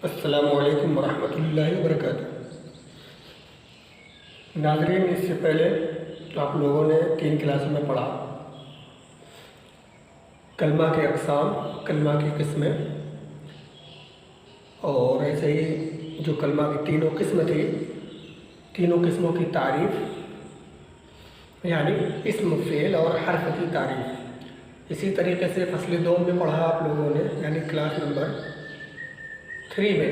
السلام علیکم ورحمۃ اللہ وبرکاتہ۔ ناظرین، اس سے پہلے آپ لوگوں نے 3 کلاسوں میں پڑھا کلمہ کے اقسام، کلمہ کی قسمیں، اور ایسے ہی جو کلمہ کی تینوں قسم تھی، تینوں قسموں کی تعریف، یعنی اسم، فعل اور حرف کی تعریف۔ اسی طریقے سے فصل 2 میں پڑھا آپ لوگوں نے، یعنی کلاس نمبر 3 میں۔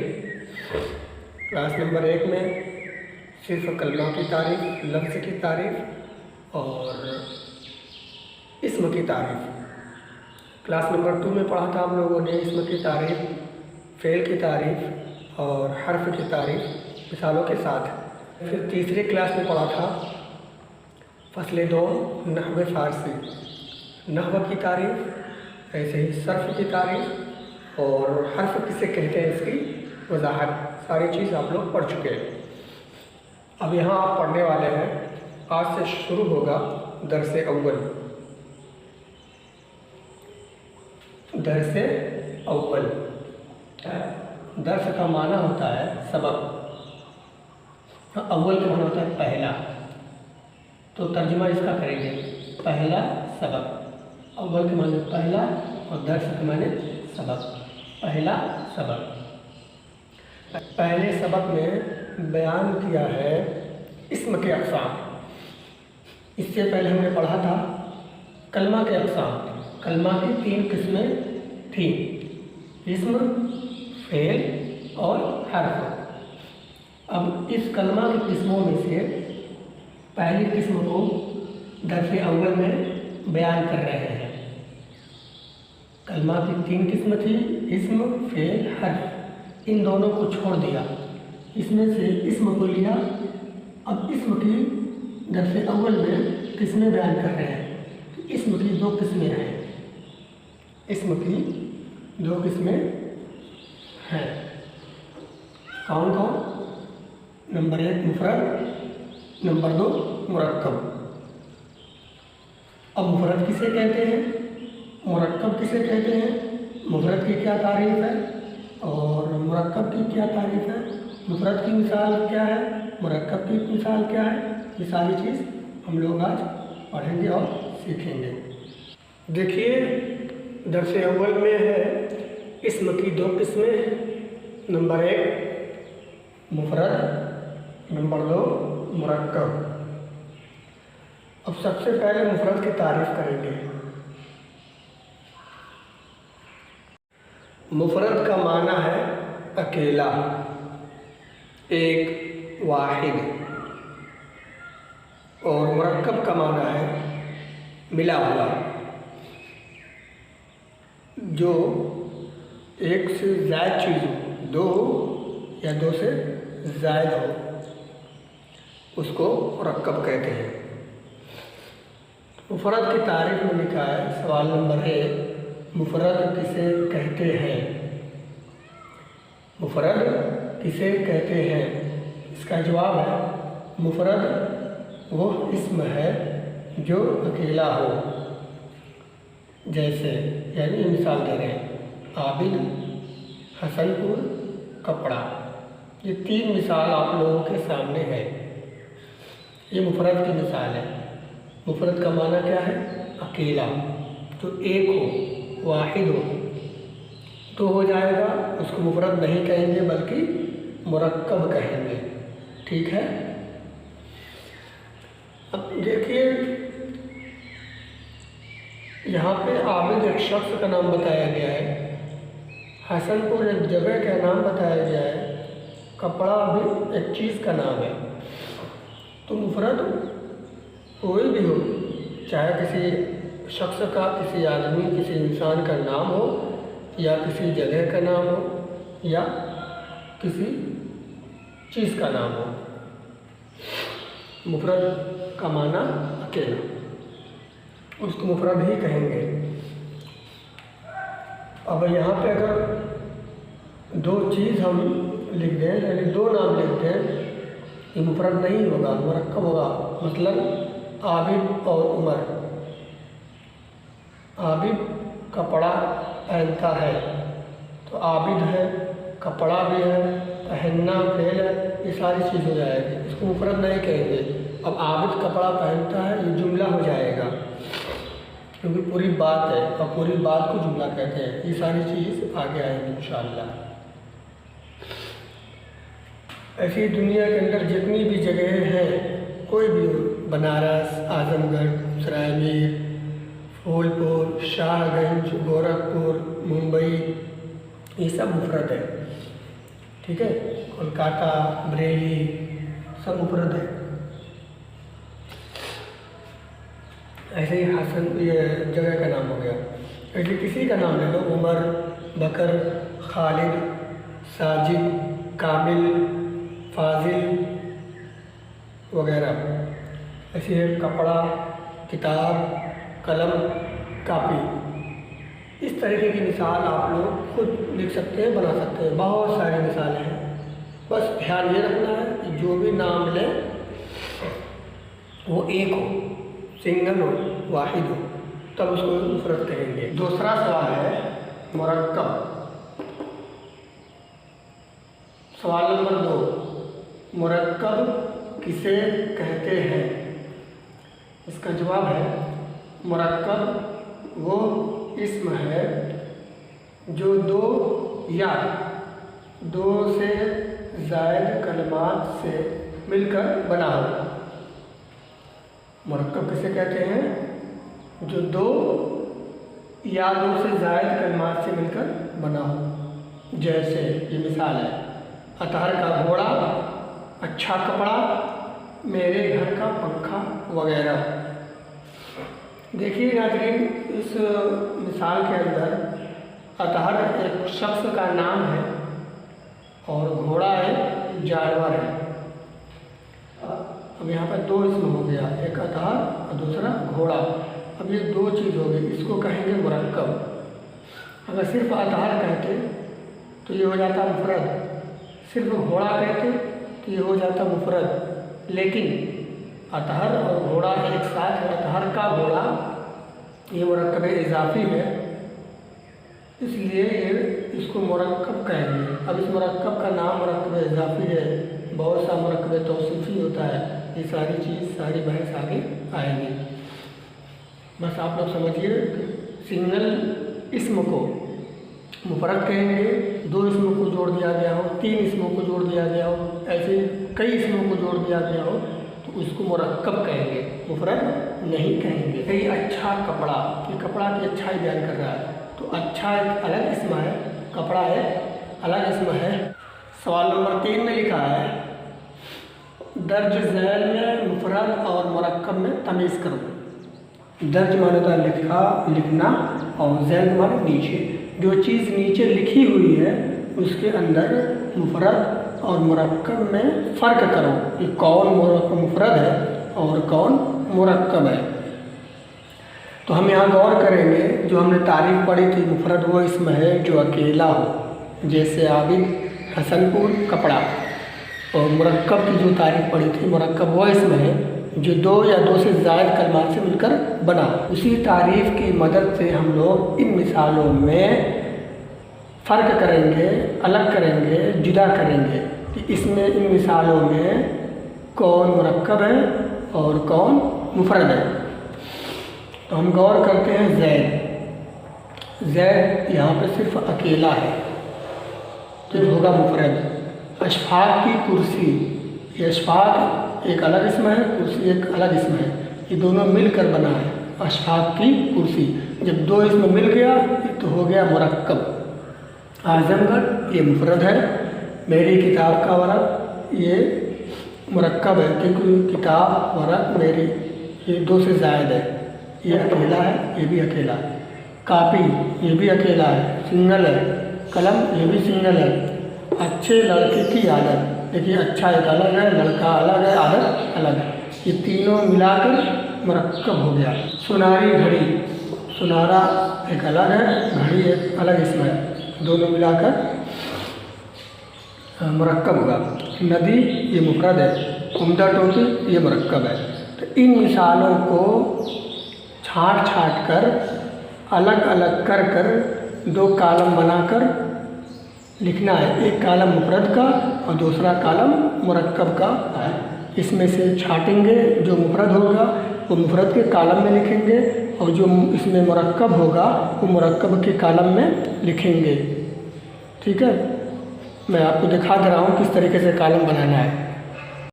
کلاس نمبر 1 میں صرف کلمہ کی تعریف، لفظ کی تعریف اور اسم کی تعریف۔ کلاس نمبر 2 میں پڑھا تھا آپ لوگوں نے اسم کی تعریف، فعل کی تعریف اور حرف کی تعریف مثالوں کے ساتھ۔ پھر تیسری کلاس میں پڑھا تھا فصل 2 نحو فارسی، نحو کی تعریف، ایسے ہی صرف کی تعریف اور حرف کسے کہتے ہیں اس کی وضاحت۔ ساری چیز آپ لوگ پڑھ چکے ہیں۔ اب یہاں آپ پڑھنے والے ہیں، آج سے شروع ہوگا درس اول۔ درس اول، درس کا معنی ہوتا ہے سبق، اول کا معنی ہوتا ہے پہلا، تو ترجمہ اس کا کریں گے پہلا سبق۔ اول کے معنی پہلا اور درس کے معنی سبق، پہلا سبق۔ پہلے سبق میں بیان کیا ہے اسم کے اقسام۔ اس سے پہلے ہم نے پڑھا تھا کلمہ کے اقسام۔ کلمہ کی 3 قسمیں تھیں، اسم، فعل اور حرف۔ اب اس کلمہ کی قسموں میں سے پہلی قسم کو درس اول میں بیان کر رہے ہیں۔ کلمہ کی 3 قسم تھی، اسم، فعل، حرف۔ ان دونوں کو چھوڑ دیا، اس میں سے اسم کو لیا۔ اب اسم کی درس اول میں قسمیں بیان کر رہے ہیں۔ اسم کی 2 قسمیں ہیں، اسم کی 2 قسمیں ہیں۔ کون کون؟ نمبر 1 مفرد، نمبر 2 مرکب۔ اب مفرد کسے کہتے ہیں، مرکب کسے کہتے ہیں، مفرد کی کیا تعریف ہے اور مرکب کی کیا تعریف ہے، مفرد کی مثال کیا ہے، مرکب کی مثال کیا ہے، یہ ساری چیز ہم لوگ آج پڑھیں گے اور سیکھیں گے۔ دیکھیے، درس اول میں ہے اسم کی 2 قسمیں، نمبر 1 مفرد، نمبر 2 مرکب۔ اب سب سے پہلے مفرد کی تعریف کریں گے۔ مفرد کا معنی ہے اکیلا، ایک، واحد، اور مرکب کا معنی ہے ملا ہوا، جو ایک سے زائد چیز ہو، 2 یا 2 سے زائد ہو، اس کو مرکب کہتے ہیں۔ مفرد کی تعریف میں لکھا ہے، سوال نمبر 1، مفرد کسے کہتے ہیں؟ مفرد کسے کہتے ہیں؟ اس کا جواب ہے مفرد وہ اسم ہے جو اکیلا ہو۔ جیسے، یعنی مثال دے رہے ہیں، عابد، حسن پور، کپڑا۔ یہ 3 مثال آپ لوگوں کے سامنے ہے، یہ مفرد کی مثال ہے۔ مفرد کا معنی کیا ہے؟ اکیلا، تو ایک ہو، واحد ہو، تو ہو جائے گا، اس کو مفرد نہیں کہیں گے بلکہ مرکب کہیں گے۔ ٹھیک ہے؟ اب دیکھیے، یہاں پہ عابد ایک شخص کا نام بتایا گیا ہے، حسن پور ایک جگہ کا نام بتایا گیا ہے، کپڑا بھی ایک چیز کا نام ہے۔ تو مفرد کوئی بھی ہو، چاہے کسی شخص کا، کسی آدمی، کسی انسان کا نام ہو، یا کسی جگہ کا نام ہو، یا کسی چیز کا نام ہو، مفرد کا معنی اکیلا، اس کو مفرد ہی کہیں گے۔ اب یہاں پہ اگر 2 چیز ہم لکھ دیں، یعنی 2 نام لکھ دیں، یہ مفرد نہیں ہوگا، مرکب ہوگا۔ مثلا عابد اور عمر۔ عابد کپڑا پہنتا ہے، تو عابد ہے، कपड़ा भी है, पहनना फेल है, ये सारी चीज़ हो जाएगी, इसको मुफरद नहीं कहेंगे। अब आबिद कपड़ा पहनता है, ये जुमला हो जाएगा क्योंकि पूरी बात है और पूरी बात को जुमला कहते हैं। ये सारी चीज़ आगे आएंगी इंशाअल्लाह। ऐसी दुनिया के अंदर जितनी भी जगहें हैं, कोई भी हो, बनारस, आजमगढ़, सरायमीर, फूलपुर, शाहगंज, गोरखपुर, मुंबई, ये सब मुफरद है, ठीक है। कोलकाता, बरेली, सब मुफरद है। ऐसे ही हसन ये जगह का नाम हो गया। ऐसे किसी का नाम ले लो, उमर, बकर, खालिद, साजिद, कामिल, फाजिल वगैरह। ऐसे है कपड़ा, किताब, कलम, कापी। इस तरीके की मिसाल आप लोग खुद लिख सकते हैं, बना सकते हैं। बहुत सारी मिसालें हैं, बस ध्यान ये रखना है कि जो भी नाम लें वो एक हो, सिंगल हो, वाहिद हो, तब उसको मुफरद कहेंगे। दूसरा सवाल है मुरक्कब। सवाल नंबर 2, मुरक्कब किसे कहते हैं? इसका जवाब है मुरक्कब वो इस्म है जो दो या दो से ज़ायद कलमात से मिलकर बना हो। मुरक्कब किसे कहते हैं? जो दो या दो से ज़ायद कलमात से मिलकर बना हो। जैसे ये मिसाल है, अतहर का घोड़ा, अच्छा कपड़ा, मेरे घर का पंखा वगैरह। देखिए नाज़रीन, इस मिसाल के अंदर अतहर एक शख्स का नाम है और घोड़ा एक जानवर है। अब यहाँ पर दो इसम हो गया, एक अतहर और दूसरा घोड़ा। अब ये दो चीज़ हो गई, इसको कहेंगे मुरक्कब। अगर सिर्फ अतहर कहते तो ये हो जाता मुफरद, सिर्फ घोड़ा कहते तो ये हो जाता मुफरद। लेकिन अतहर और घोड़ा एक साथ है, अतहर का घोड़ा, ये मुरक्कब इजाफी है, इसलिए ये इसको मुरक्कब कहेंगे। अब इस मुरक्कब का नाम मुरक्कब इजाफी है, बहुत सा मुरक्कब तौसीफ़ी होता है। ये सारी चीज़, सारी बहस आगे आएंगी। बस आप लोग समझिए, सिंगल इस्म को मुफरद कहेंगे, दो इस्मों को जोड़ दिया गया हो, तीन इस्मों को जोड़ दिया गया हो, ऐसे कई इस्मों को जोड़ दिया गया हो तो उसको मुरक्कब कहेंगे, मुफरद नहीं कहेंगे। कई अच्छा कपड़ा, ये कपड़ा की अच्छाई बयान कर रहा है, तो अच्छा एक अलग इस्म है, कपड़ा एक अलग इस्म है। सवाल नंबर 3 में लिखा है, दर्ज झैल में मुफरद और मुरक्कब में तमीज़ करो। दर्ज माने होता है लिखना, और झैल माने नीचे। जो चीज़ नीचे लिखी हुई है उसके अंदर मुफरद और मुरक्कब में फ़र्क करो कि कौन मुफरद है और कौन मुरक्कब है। तो हम यहाँ गौर करेंगे, जो हमने तारीफ़ पढ़ी थी, मुफरद वो इस्म है जो अकेला हो, जैसे आबिद, हसनपुर, कपड़ा। और मुरक्कब की जो तारीफ़ पढ़ी थी, मुरक्कब वो इस्म है जो दो या दो से ज़ायद कलमात से मिलकर बना। उसी तारीफ़ की मदद से हम लोग इन मिसालों में फ़र्क करेंगे, अलग करेंगे, जुदा करेंगे कि इसमें, इन मिसालों में कौन मुरक्कब है और कौन मुफरद है। तो हम गौर करते हैं ज़ैद। ज़ैद यहाँ पे सिर्फ अकेला है तो होगा मुफरद। अशफाक की कुर्सी, ये अशफाक एक अलग इस्म है, कुर्सी एक अलग इस्म है, ये दोनों मिलकर बना है अशफाक की कुर्सी। जब दो इस्म मिल गया तो हो गया मुरक्कब। आजमगढ़ ये मुफरद है, मेरी किताब का वरक ये मुरक्कब है क्योंकि किताब, वरक, मेरी ये दो से ज़ायद है, ये अकेला है, ये भी अकेला है। कापी ये भी अकेला है, सिंगल है। कलम ये भी सिंगल है। अच्छे लड़के की आदत, देखिए अच्छा एक अलग है, लड़का अलग है, आदत अलग है, ये तीनों मिलाकर मुरक्कब हो गया। सुनारी घड़ी, सुनारा एक अलग है, घड़ी एक अलग इसम है, दोनों मिलाकर मुरक्कब होगा। नदी ये मुफरद है, उम्दा टोपी ये मुरक्कब है। तो इन मिसालों को छाँट कर, अलग अलग कर दो कालम बनाकर लिखना है। एक कॉलम मुफरद का और दूसरा कॉलम मुरक्कब का है। इसमें से छाटेंगे, जो मुफरद होगा वो मुफरद के कॉलम में लिखेंगे और जो इसमें मुरक्कब होगा वो मुरक्कब के कॉलम में लिखेंगे। ठीक है, मैं आपको दिखा दे रहा हूँ किस तरीके से कॉलम बनाना है।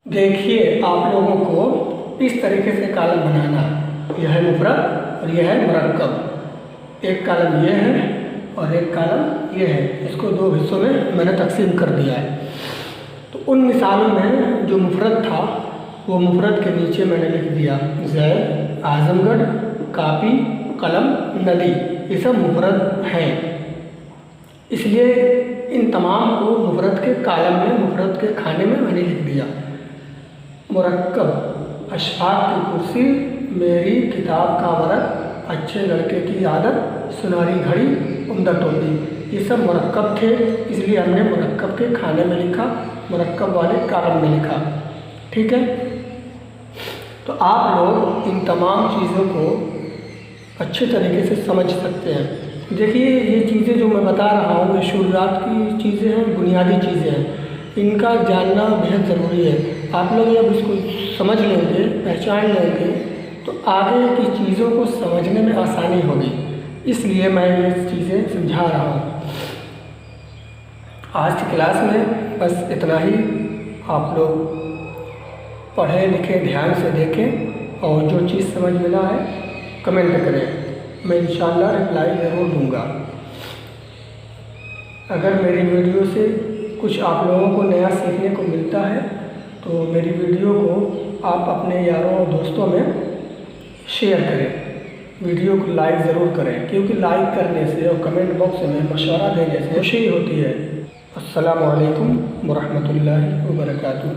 देखिए, आप लोगों को इस तरीके से कॉलम बनाना है। यह है मुफरद और यह है मुरक्कब। एक कॉलम ये है और एक कॉलम ये है। इसको दो हिस्सों में मैंने तकसीम कर दिया है। तो उन मिसालों में जो मुफरद था वो मुफरद के नीचे मैंने लिख दिया ज़ैद, आज़मगढ़, कापी, कलम, नदी। ये सब मुफरद हैं, इसलिए इन तमाम को मुफरद के कॉलम में, मुफरद के खाने में मैंने लिख दिया। मुरक्कब, अशफाक की कुर्सी, मेरी किताब का वरक, अच्छे लड़के की आदत, सुनहरी घड़ी, उम्दा टोपी। ये सब मुरक्कब थे, इसलिए हमने मुरक्कब के खाने में लिखा, मुरक्कब वाले कॉलम में लिखा। ठीक है, तो आप लोग इन तमाम चीज़ों को अच्छे तरीके से समझ सकते हैं। देखिए, ये चीज़ें जो मैं बता रहा हूँ ये शुरुआत की चीज़ें हैं, बुनियादी चीज़ें हैं। इनका जानना बेहद ज़रूरी है। आप लोग जब इसको समझ लेंगे, पहचान लेंगे, तो आगे की चीज़ों को समझने में आसानी होगी। इसलिए मैं ये चीज़ें समझा रहा हूँ। आज की क्लास में बस इतना ही। आप लोग पढ़ें, लिखें, ध्यान से देखें और जो चीज़ समझ में ना आए कमेंट करें, मैं इंशाअल्लाह रिप्लाई ज़रूर दूँगा। अगर मेरी वीडियो से कुछ आप लोगों को नया सीखने को मिलता है तो मेरी वीडियो को आप अपने यारों और दोस्तों में शेयर करें। वीडियो को लाइक ज़रूर करें, क्योंकि लाइक करने से और कमेंट बॉक्स में मशवरा देने से खुशी होती है। अस्सलामु अलैकुम वरहमतुल्लाहि वबरकातुहू।